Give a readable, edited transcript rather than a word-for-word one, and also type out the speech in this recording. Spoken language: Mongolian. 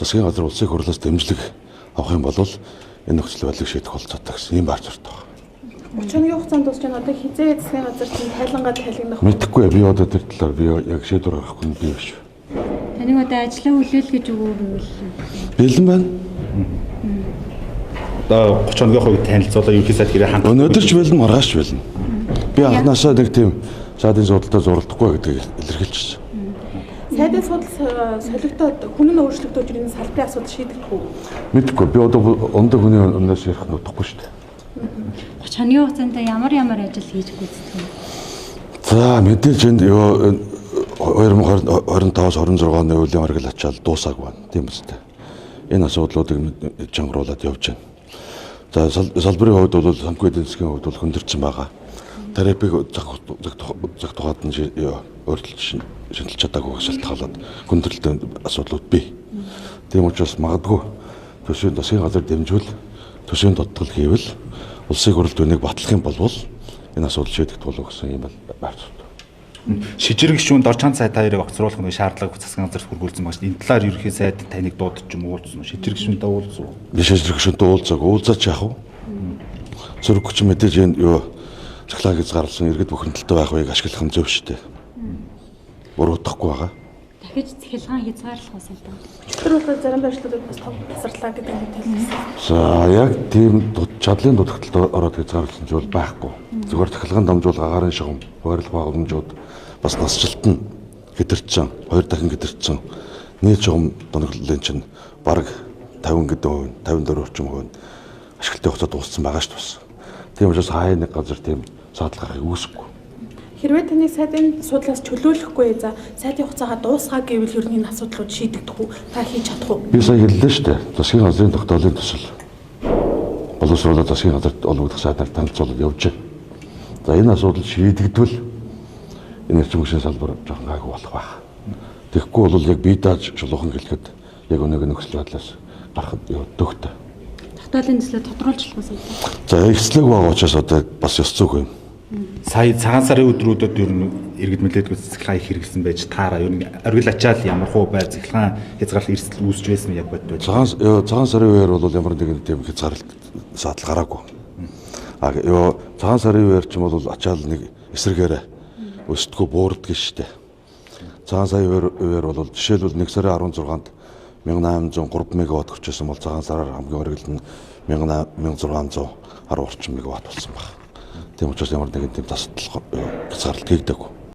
засгийн газар улсын хурлаас дэмжлэг авах юм бол энэ нөхцөл байдлыг шийдэх болцоотой гэсэн ийм баарч ордог. 30 хугацаанд дуусч байна. Одоо хизээ засгийн газар чинь тайлангаа тайлгнах. Мэдэхгүй би одоо тэр талаар би яг шийдвэр гаргахгүй нь би биш. Таныг одоо ажлаа хүлээл гэж өгөө гэвэл Бэлэн байна. Одоо 30 хоногийн хувьд танилцуулаа ерөнхий сайд хэрэг хандлага. Өнөөдөр ч бэлэн маргааш ч бэлэн. Би анхнаасаа нэг тийм сайдын судалтай зуралдахгүй гэдгийг илэрхийлчихсэн. Сайдын судал солигдоод хүн нь өөрчлөгдөж ирэх салбарын асуудал шийдэх үү? Мэдэхгүй би одоо ондоо хүний өмнөөс ярих нь утгагүй шүү дээ. 30 хоногийн хугацаанд ямар ажил хийж гүйцэтгэв вэ? За мэдээж энд 2025-аас 26 оны үеийн оргил ачаал дуусаагүй байна. Тийм үстэй. Энэ асуудлуудыг чангаруулад явж байна. За салбарын хувьд бол санхүү эдийн засгийн хувьд бол хөндөрсөн байгаа. Терапиг зах тухайд нь өөрчлөлт шинжилж чадаагүй шалтгаалаад хүндрэлтэй асуудлууд бий. Тийм учраас магадгүй төсвийн засгийн газар дэмжвэл төсвийн дутгал хийвэл улсын хурлд үнийг батлах юм бол энэ асуудал шийдэгдэх болов гэсэн юм байна. Шижрэг гишүүнд Орчхан сайд хоёрыг огцруулах нэг шаардлага засгийн газар хүргүүлсэн байна шүү дээ. Энэ талаар ерөнхий сайд таныг дуудаж юм уулзсан уу? Шижрэг гишүүнтэй уулзсан уу? Би шижрэг гишүүнтэй уулзаач яах вэ? Зөрөг хүч мэдээж энэ цахилгаан хязгаарласан иргэд бухимдалтай байх үеийг ашиглах нь зөв шүү дээ. Буруутгахгүй байгаа. Дахиж цахилгаан хязгаарлах бас л даа. Тэр болохоор зарим байршлуудад бас том тасарлаа гэдэг нь тайлбарласан. За яг тийм чадлын дутагталд ороод хязгаарласан зүйл байхгүй. Зүгээр цахилгаан дамжуулах агаарын шугам, хуваарлах байгууламжууд бас насжилт нь хэтэрсэн, 2 дахин хэтэрсэн. Нийт шугам доноглолын чинь бараг 50 гэдэг 54 орчим хувь ашиглалтын хугацаа дууссан байгаа шүү дээ. Тийм учраас хаяа нэг газар тийм саадлахыг үүсэхгүй. Хэрвээ таны сайдын судлаас чөлөөлөхгүй за сайдын хугацаагаа дуусгаа гэвэл ер нь энэ асуудлууд шийдэгдэх үү? Та хийж чадах уу? Би сая хэллээ шүү дээ. Засгийн газрын тогтоолын төсөл боловсруулалт засгийн газарт олгогдох сайдаар танилцуулаад явж байна. За энэ асуудал шийдэгдвэл энэ эрчим хүчний салбар жоохон гайгүй болох байх. Тэгэхгүй бол яг бие дааж шулуухан гэлэхэд яг өнөөгийн нөхцөл байдлаас гарахд төгтөө. Тогтоолын төслөө тодруулж болох юм. За эцлэг байгаа учраас одоо бас ёс зүг юм. Сая цагаан сарын өдрүүдэд ер нь иргэд мэдээлэлгүй цэцгэлхаа их хэрэгсэн байж таараа ер нь оргил ачаал ямар хуу бай цэцгэлхаа хязгаарлалт эрсдэл үүсч байсан яг бод байж. Цагаан сарын үеэр бол ямар нэгэн тийм хязгаарлалт саатал гараагүй. Цагаан сарын үеэр ч юм бол ачаал нэг эсрэгээр өсдгөө буурдаг штэ. Цагаан сарын үеэр бол жишээлбэл 1 сарын 16-нд 1803 мегаватт хүрчээсэн бол цагаан сараар хамгийн оргил нь 1610 орчим мегаватт болсон байна. Тийм учраас ямар нэгэн тийм тасдал хязгаарлалт хийгдээгүй.